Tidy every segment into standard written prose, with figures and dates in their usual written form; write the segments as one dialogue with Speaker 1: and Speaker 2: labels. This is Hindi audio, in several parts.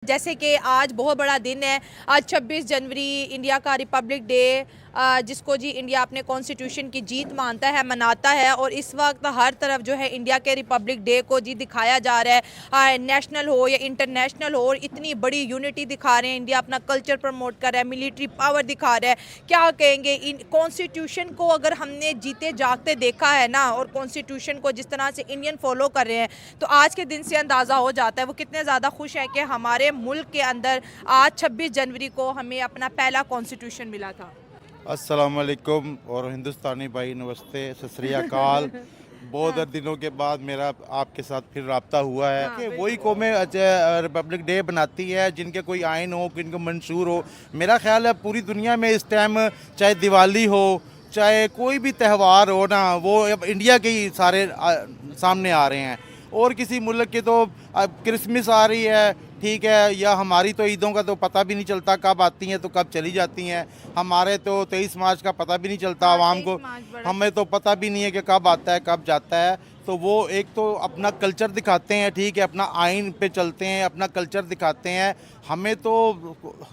Speaker 1: जैसे कि आज बहुत बड़ा दिन है। आज 26 जनवरी इंडिया का रिपब्लिक डे, जिसको जी इंडिया अपने कॉन्स्टिट्यूशन की जीत मानता है, मनाता है। और इस वक्त हर तरफ जो है इंडिया के रिपब्लिक डे को जी दिखाया जा रहा है, नेशनल हो या इंटरनेशनल हो। और इतनी बड़ी यूनिटी दिखा रहे हैं, इंडिया अपना कल्चर प्रमोट कर रहा है, मिलिट्री पावर दिखा रहा है। क्या कहेंगे इन कॉन्स्टिट्यूशन को अगर हमने जीते जागते देखा है ना, और कॉन्स्टिट्यूशन को जिस तरह से इंडियन फॉलो कर रहे हैं, तो आज के दिन से अंदाज़ा हो जाता है वो कितने ज़्यादा खुश हैं कि हमारे मुल्क के अंदर आज 26 जनवरी को हमें अपना पहला कॉन्स्टिट्यूशन मिला था।
Speaker 2: अस्सलाम वालेकुम और हिंदुस्तानी भाई नमस्ते, सत श्री अकाल। बहुत दिनों के बाद मेरा आपके साथ फिर रब्ता हुआ है कि वही कौमें रिपब्लिक डे बनाती है जिनके कोई आइन हो, जिनको मंशूर हो। मेरा ख्याल है पूरी दुनिया में इस टाइम चाहे दिवाली हो, चाहे कोई भी त्यौहार हो ना, वो अब इंडिया के ही सारे सामने आ रहे हैं। और किसी मुल्क के तो क्रिसमस आ रही है, ठीक है, या हमारी तो ईदों का तो पता भी नहीं चलता कब आती हैं तो कब चली जाती हैं। हमारे तो 23 मार्च का पता भी नहीं चलता आवाम को, हमें तो पता भी नहीं है कि कब आता है कब जाता है। तो वो एक तो अपना कल्चर दिखाते हैं, ठीक है, अपना आइन पे चलते हैं, अपना कल्चर दिखाते हैं। हमें तो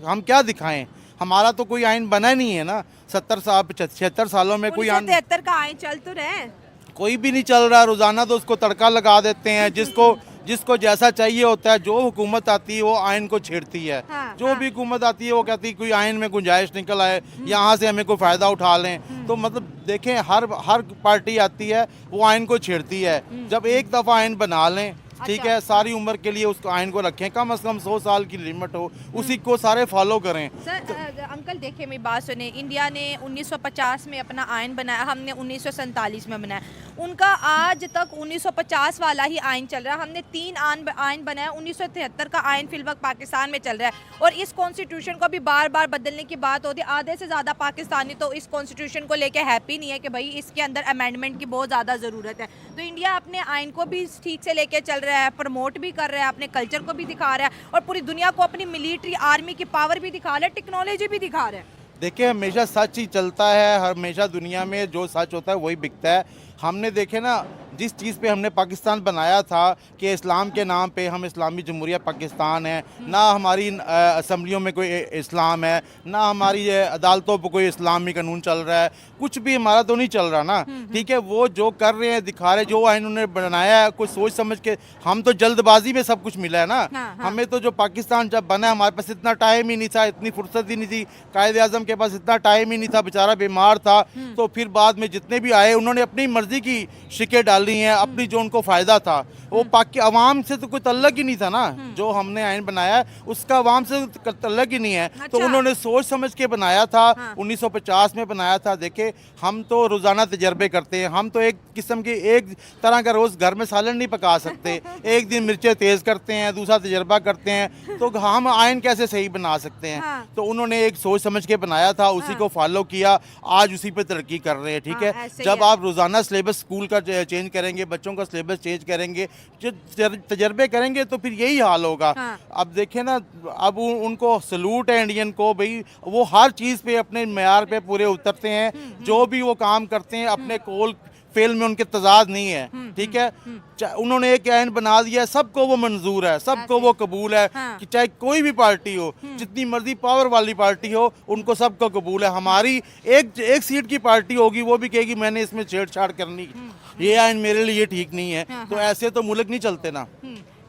Speaker 2: हम क्या दिखाएं, हमारा तो कोई आइन बना नहीं है ना। 76 सालों में कोई आइन
Speaker 1: 73 का आइन चल तो रहे,
Speaker 2: कोई भी नहीं चल रहा। रोज़ाना तो उसको तड़का लगा देते हैं, जिसको जैसा चाहिए होता है। जो हुकूमत आती है वो आइन को छेड़ती है। जो भी हुकूमत आती है वो कहती है कोई आइन में गुंजाइश निकल आए, यहाँ से हमें कोई फ़ायदा उठा लें। तो मतलब देखें, हर पार्टी आती है वो आइन को छेड़ती है। जब एक दफ़ा आइन बना लें, ठीक है, सारी उम्र के लिए उसको आइन को रखें, कम से कम 100 साल की लिमिट हो, उसी को सारे फॉलो करें।
Speaker 1: अंकल देखिए मेरी बात सुने, इंडिया ने 1950 में अपना आइन बनाया, हमने 1947 में बनाया। उनका आज तक 1950 वाला ही आइन चल रहा है। हमने 3 आइन बनाया, 1973 का आइन फिल वक्त पाकिस्तान में चल रहा है। और इस कॉन्स्टिट्यूशन को भी बार बार बदलने की बात होती है। आधे से ज़्यादा पाकिस्तानी तो इस कॉन्स्टिट्यूशन को लेकर हैप्पी नहीं है कि भाई इसके अंदर अमेंडमेंट की बहुत ज़्यादा ज़रूरत है। तो इंडिया अपने आइन को भी ठीक से लेके चल रहा है, प्रमोट भी कर रहा है, अपने कल्चर को भी दिखा रहा है, और पूरी दुनिया को अपनी मिलिट्री आर्मी की पावर भी दिखा रहा है, टेक्नोलॉजी भी दिखा रहा है।
Speaker 2: देखिए, हमेशा सच ही चलता है, हमेशा दुनिया में जो सच होता है वही बिकता है। हमने देखे ना, जिस चीज़ पे हमने पाकिस्तान बनाया था कि इस्लाम के नाम पे हम इस्लामी जमहूरिया पाकिस्तान है, ना हमारी असम्बलियों में कोई इस्लाम है, ना हमारी अदालतों पर कोई इस्लामी कानून चल रहा है, कुछ भी हमारा तो नहीं चल रहा ना। ठीक है, वो जो कर रहे हैं, दिखा रहे, जो आइन उन्होंने बनाया है कुछ सोच समझ के। हम तो जल्दबाजी में सब कुछ मिला है ना। हमें तो जो पाकिस्तान जब बना, हमारे पास इतना टाइम ही नहीं था, इतनी फुर्सत ही नहीं थी, कायदे आज़म के पास इतना टाइम ही नहीं था, बेचारा बीमार था। तो फिर बाद में जितने भी आए उन्होंने अपनी मर्जी की शिकें डाली हैं, अपनी जो उनको फ़ायदा था। वो पाकि अवाम से तो कोई तल्लक ही नहीं था ना। जो हमने आइन बनाया उसका अवाम से तल्लक ही नहीं है। तो उन्होंने सोच समझ के बनाया था। 1950 में बनाया था। देखे, हम तो रोज़ाना तजर्बे करते हैं, हम तो एक किस्म की एक तरह का रोज़ घर में सालन नहीं पका सकते। एक दिन मिर्चें तेज़ करते हैं, दूसरा तजर्बा करते हैं, तो हम आइन कैसे सही बना सकते हैं। तो उन्होंने एक सोच समझ के बनाया था, उसी को फॉलो किया, आज उसी पे तरक्की कर रहे हैं। ठीक है, जब आप रोज़ाना सिलेबस स्कूल का चेंज करेंगे, बच्चों का सिलेबस चेंज करेंगे, तजर्बे करेंगे, तो फिर यही हाल होगा। अब देखें ना, अब उनको सलूट है इंडियन को, भाई वो हर चीज़ पे अपने मेयार पे पूरे उतरते हैं। जो भी वो काम करते हैं अपने कोल फेल में उनके तजाद नहीं है। ठीक है, उन्होंने एक आइन बना दिया, सबको वो मंजूर है, सबको वो कबूल है कि चाहे कोई भी पार्टी हो, जितनी मर्जी पावर वाली पार्टी हो, उनको सबको कबूल है। हमारी एक सीट की पार्टी होगी, वो भी कहेगी मैंने इसमें छेड़छाड़ करनी, ये आइन मेरे लिए ठीक नहीं है। तो ऐसे तो मुल्क नहीं चलते ना।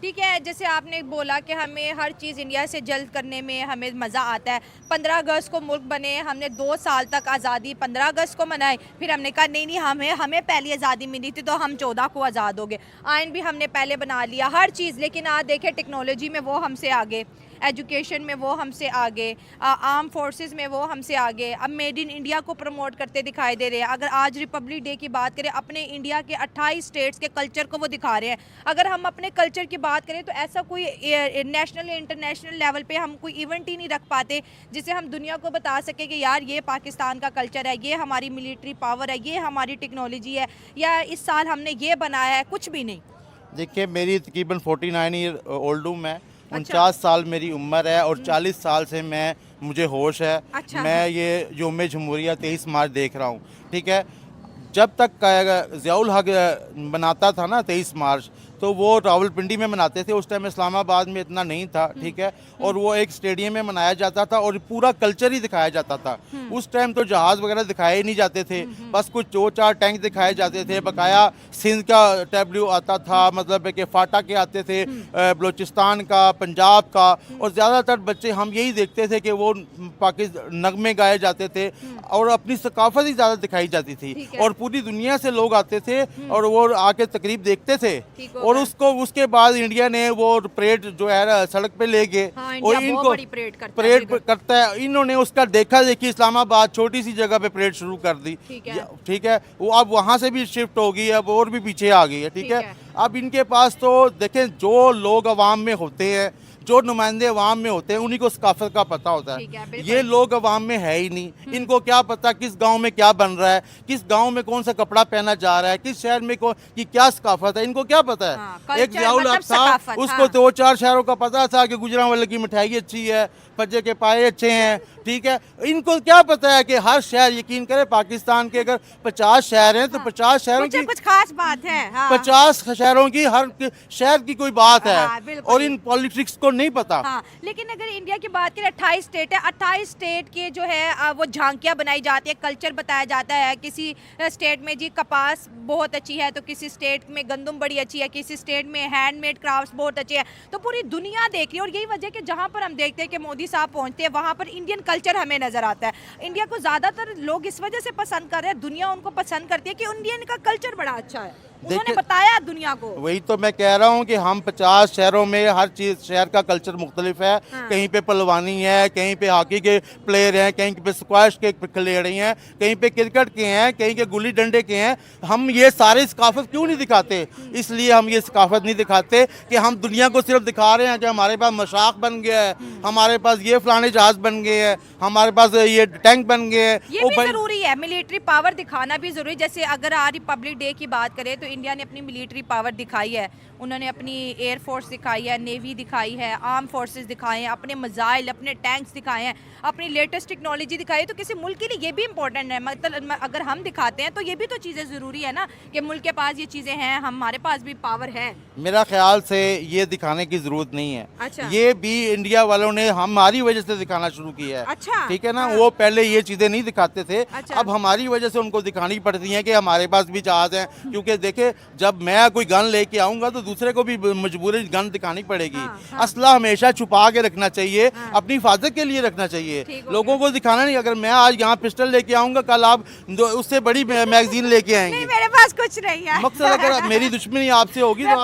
Speaker 1: ठीक है, जैसे आपने बोला कि हमें हर चीज़ इंडिया से जल्द करने में हमें मज़ा आता है। 15 अगस्त को मुल्क बने, हमने 2 साल तक आज़ादी 15 अगस्त को मनाई। फिर हमने कहा नहीं नहीं, हमें पहली आज़ादी मिली थी तो हम 14 को आज़ाद हो गए। आइन भी हमने पहले बना लिया, हर चीज़। लेकिन आज देखें, टेक्नोलॉजी में वो हमसे आगे, एजुकेशन में वो हमसे आगे, आर्म फोर्सेस में वो हमसे आगे। अब मेड इन इंडिया को प्रमोट करते दिखाई दे रहे हैं। अगर आज रिपब्लिक डे की बात करें, अपने इंडिया के 28 स्टेट्स के कल्चर को वो दिखा रहे हैं। अगर हम अपने कल्चर की बात करें तो ऐसा कोई नेशनल या इंटरनेशनल लेवल पे हम कोई इवेंट ही नहीं रख पाते जिसे हम दुनिया को बता सके कि यार ये पाकिस्तान का कल्चर है, ये हमारी मिलिट्री पावर है, ये हमारी टेक्नोलॉजी है, या इस साल हमने ये बनाया है। कुछ भी नहीं।
Speaker 2: देखिए, मेरी तकरीबन 49 ईयर ओल्ड हूँ मैं। 49 साल मेरी उम्र है और 40 साल से मुझे होश है। मैं ये यौम जमहूरिया 23 मार्च देख रहा हूँ। ठीक है, जब तक ज़ियाउल हक बनाता था ना 23 मार्च, तो वो रावलपिंडी में मनाते थे। उस टाइम इस्लामाबाद में इतना नहीं था, ठीक है, और वो एक स्टेडियम में मनाया जाता था और पूरा कल्चर ही दिखाया जाता था। उस टाइम तो जहाज़ वगैरह दिखाए ही नहीं जाते थे, बस कुछ 2-4 टैंक दिखाए जाते थे। बकाया सिंध का टैब्लू आता था, मतलब कि फाटा के आते थे, बलूचिस्तान का, पंजाब का, और ज़्यादातर बच्चे हम यही देखते थे कि वो पाकिस्तान नगमे गाए जाते थे और अपनी सकाफत ही ज़्यादा दिखाई जाती थी, और पूरी दुनिया से लोग आते थे और वो आके तकरीब देखते थे। और उसको उसके बाद इंडिया ने वो परेड जो है ना सड़क पे ले गए, और इनको परेड करता है, इन्होंने उसका देखा देखी इस्लामाबाद छोटी सी जगह पे परेड शुरू कर दी, ठीक है। वो अब वहाँ से भी शिफ्ट हो गई, अब और भी पीछे आ गई है, ठीक है। अब इनके पास तो देखें, जो लोग अवाम में होते हैं, जो नुमाइंदे अवाम में होते हैं, उन्हीं को सकाफत का पता होता है। ये लोग अवाम में है ही नहीं, इनको क्या पता किस गांव में क्या बन रहा है, किस गांव में कौन सा कपड़ा पहना जा रहा है, किस शहर में की क्या सकाफत है, इनको क्या पता है। एक ज़ियाउल हक था, उसको 2-4 शहरों का पता था कि गुजरांवाले की मिठाई अच्छी है, पज्जे के पाए अच्छे हैं, ठीक है। इनको क्या पता है कि हर शहर, यकीन करें पाकिस्तान के अगर 50 शहर हैं तो 50 शहरों की
Speaker 1: कुछ खास बात है,
Speaker 2: 50 शहरों की हर शहर की कोई बात है, और इन पॉलिटिक्स को नहीं पता।
Speaker 1: लेकिन अगर इंडिया की बात करें, 28 स्टेट है, 28 स्टेट के जो है वो झांकियाँ बनाई जाती है, कल्चर बताया जाता है। किसी स्टेट में जी कपास बहुत अच्छी है, तो किसी स्टेट में गंदम बड़ी अच्छी है, किसी स्टेट में हैंडमेड क्राफ्ट्स बहुत अच्छे हैं। तो पूरी दुनिया देख रही है, और यही वजह कि जहाँ पर हम देखते हैं कि मोदी साहब पहुँचते हैं, वहाँ पर इंडियन कल्चर हमें नजर आता है। इंडिया को ज़्यादातर लोग इस वजह से पसंद कर रहे हैं, दुनिया उनको पसंद करती है कि इंडियन का कल्चर बड़ा अच्छा है, उन्होंने बताया दुनिया को।
Speaker 2: वही तो मैं कह रहा हूँ कि हम 50 शहरों में हर चीज़, शहर का कल्चर मुख्तलिफ है। कहीं पे पहलवानी है, कहीं पे हॉकी के प्लेयर हैं, कहीं पे स्क्वैश के खिलाड़ी हैं, कहीं पे क्रिकेट के हैं, कहीं के गुल्ली डंडे के हैं। हम ये सारे सकाफत क्यों नहीं दिखाते? इसलिए हम ये सकाफत नहीं दिखाते कि हम दुनिया को सिर्फ दिखा रहे हैं कि हमारे पास मशाक बन गया है, हमारे पास ये फलाने जहाज बन गए हैं, हमारे पास ये टैंक बन गए हैं।
Speaker 1: ये भी जरूरी है, मिलिट्री पावर दिखाना भी जरूरी। जैसे अगर आज रिपब्लिक डे की बात करें तो इंडिया ने अपनी मिलिट्री पावर दिखाई है, उन्होंने अपनी एयर फोर्स दिखाई है, नेवी दिखाई है, आर्म फोर्सेस दिखाए हैं, अपने मिसाइल, अपने टैंक्स दिखाए हैं, अपनी लेटेस्ट टेक्नोलॉजी दिखाई है। तो किसी मुल्क के लिए ये भी इंपॉर्टेंट है, मतलब अगर हम दिखाते हैं तो ये भी तो चीज़ें ज़रूरी है ना कि मुल्क के पास ये चीज़ें हैं, हमारे पास भी पावर है।
Speaker 2: मेरा ख्याल से ये दिखाने की ज़रूरत नहीं है। अच्छा। ये भी इंडिया वालों ने हमारी वजह से दिखाना शुरू किया है। अच्छा। ठीक है ना। वो पहले ये चीज़ें नहीं दिखाते थे। अच्छा। अब हमारी वजह से उनको दिखानी पड़ती है कि हमारे पास भी जहाज हैं, क्योंकि देखे जब मैं कोई गन लेके आऊँगा तो दूसरे को भी मजबूरी गन दिखानी पड़ेगी। असला हमेशा छुपा के रखना चाहिए, अपनी हिफाजत के लिए रखना चाहिए, लोगों को दिखाना नहीं। अगर मैं आज यहाँ पिस्टल लेके आऊँगा, कल आप उससे बड़ी मैगजीन लेके आएंगे।
Speaker 1: मेरे पास कुछ नहीं है।
Speaker 2: मकसद अगर मेरी दुश्मनी आपसे होगी तो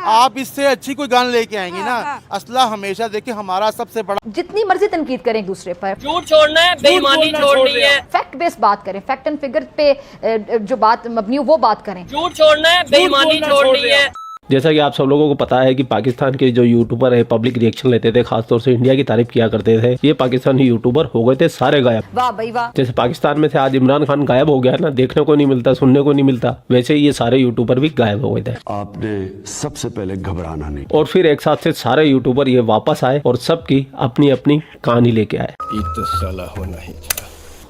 Speaker 1: आप
Speaker 2: इससे अच्छी कोई गन लेके आएंगी ना। असला हमेशा देखिए हमारा सबसे बड़ा,
Speaker 3: जितनी मर्जी तनकीद करें एक दूसरे पर,
Speaker 4: झूठ छोड़ना है, बेईमानी छोड़नी है,
Speaker 3: फैक्ट बेस्ड बात करें, फैक्ट एंड फिगर पे जो बात मबनी हो वो बात करें।
Speaker 4: झूठ छोड़ना है, बेईमानी छोड़नी है।
Speaker 5: जैसा कि आप सब लोगों को पता है कि पाकिस्तान के जो यूट्यूबर है पब्लिक रिएक्शन लेते थे, खासतौर से इंडिया की तारीफ किया करते थे, ये पाकिस्तानी यूट्यूबर हो गए थे सारे गायब।
Speaker 3: वाह भाई वाह।
Speaker 5: जैसे पाकिस्तान में से आज इमरान खान गायब हो गया है ना, देखने को नहीं मिलता, सुनने को नहीं मिलता, वैसे ये सारे यूट्यूबर भी गायब हो गए थे।
Speaker 6: आपने सबसे पहले घबराना नहीं।
Speaker 5: और फिर एक साथ से सारे यूट्यूबर ये वापस आए और सबकी अपनी अपनी कहानी लेके आए।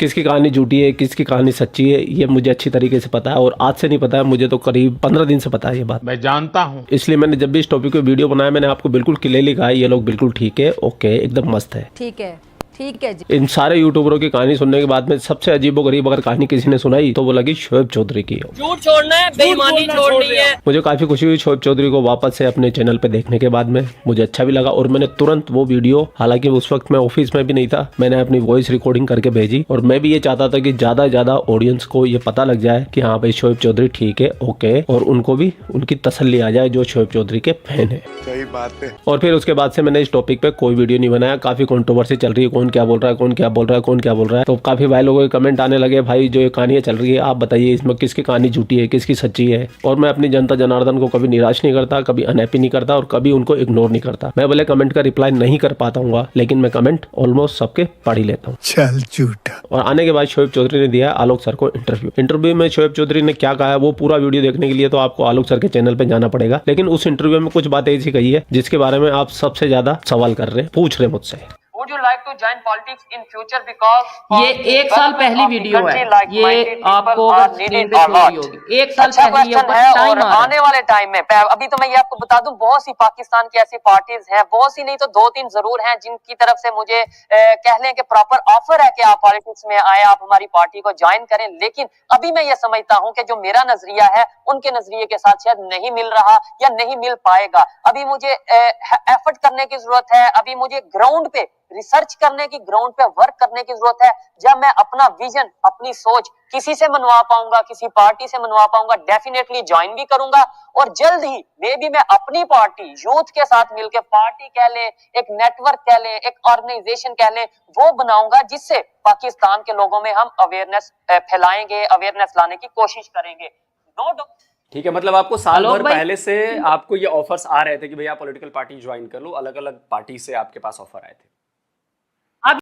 Speaker 5: किसकी कहानी झूठी है, किसकी कहानी सच्ची है, ये मुझे अच्छी तरीके से पता है, और आज से नहीं पता है, मुझे तो करीब 15 दिन से पता है ये बात, मैं जानता हूँ। इसलिए मैंने जब भी इस टॉपिक पे वीडियो बनाया, मैंने आपको बिल्कुल क्लियरली कहा ये लोग बिल्कुल ठीक है, ओके, एकदम मस्त है,
Speaker 3: ठीक है, ठीक है जी।
Speaker 5: इन सारे यूट्यूबरों की कहानी सुनने के बाद में सबसे अजीबोगरीब अगर कहानी किसी ने सुनाई तो वो लगी शोएब चौधरी की।
Speaker 4: झूठ छोड़ना है, बेईमानी छोड़नी है।
Speaker 5: मुझे काफी खुशी हुई शोएब चौधरी को वापस से अपने चैनल पे देखने के बाद में, मुझे अच्छा भी लगा, और मैंने तुरंत वो वीडियो, हालांकि उस वक्त मैं ऑफिस में भी नहीं था, मैंने अपनी वॉइस रिकॉर्डिंग करके भेजी, और मैं भी ये चाहता था कि ज्यादा ज्यादा ऑडियंस को ये पता लग जाए कि हाँ भाई शोएब चौधरी ठीक है, ओके, और उनको भी उनकी तसल्ली आ जाए जो शोएब चौधरी के फैन है।
Speaker 6: सही बात है।
Speaker 5: और फिर उसके बाद से मैंने इस टॉपिक पे कोई वीडियो नहीं बनाया। काफी कंट्रोवर्सी चल रही है, कौन क्या बोल रहा है, कौन क्या बोल रहा है, कौन क्या बोल रहा है। तो काफी भाई लोगों के कमेंट आने लगे, भाई जो ये कहानियां चल रही है आप बताइए इसमें किसकी कहानी झूठी है, किसकी सच्ची है। और मैं अपनी जनता जनार्दन को कभी निराश नहीं करता, कभी अनहैप्पी नहीं करता, और कभी उनको इग्नोर नहीं करता। मैं भले कमेंट का रिप्लाई नहीं कर पाता हूँ, लेकिन मैं कमेंट ऑलमोस्ट सबके पढ़ ही लेता हूँ।
Speaker 6: चल झूठा।
Speaker 5: और आने के बाद शोएब चौधरी ने दिया आलोक सर को इंटरव्यू में शोएब चौधरी ने क्या कहा है वो पूरा वीडियो देखने के लिए तो आपको आलोक सर के चैनल पे जाना पड़ेगा। लेकिन उस इंटरव्यू में कुछ बातें ऐसी कही है जिसके बारे में आप सबसे ज्यादा सवाल कर रहे हैं, पूछ रहे मुझसे।
Speaker 4: Would you like to join politics in future because
Speaker 7: ये एक साल पहली वीडियो है, ये आपको स्क्रीन पे शो हुई होगी। एक साल
Speaker 4: अच्छा
Speaker 7: पहली
Speaker 4: क्वेश्चन है। और आने वाले टाइम में अभी तो मैं ये आपको बता दूं, बहुत सी पाकिस्तान की ऐसी पार्टीज हैं, बहुत सी नहीं तो 2-3 जरूर हैं, जिनकी तरफ से मुझे कह लें कि प्रॉपर ऑफर है कि आप पॉलिटिक्स में आए, आप हमारी पार्टी को ज्वाइन करें। लेकिन अभी मैं ये समझता हूं कि जो मेरा नजरिया है उनके नजरिए के साथ शायद नहीं मिल रहा या नहीं मिल पाएगा। अभी मुझे एफर्ट करने की जरूरत है, अभी मुझे ग्राउंड पे रिसर्च करने की, ग्राउंड पे वर्क करने की जरूरत है। जब मैं अपना विजन, अपनी सोच किसी से मनवा पाऊंगा, किसी पार्टी से मनवा पाऊंगा, डेफिनेटली ज्वाइन भी करूंगा। और जल्द ही मैं अपनी पार्टी यूथ के साथ मिलकर, पार्टी कह ले, एक नेटवर्क कह ले, एक ऑर्गेनाइजेशन कह ले, वो बनाऊंगा जिससे पाकिस्तान के लोगों में हम अवेयरनेस फैलाएंगे, अवेयरनेस लाने की कोशिश करेंगे। No doubt.
Speaker 8: ठीक है, मतलब आपको साल भर पहले से आपको ये ऑफर्स आ रहे थे कि भैया पॉलिटिकल पार्टी ज्वाइन कर लो, अलग अलग पार्टी से आपके पास ऑफर आए थे?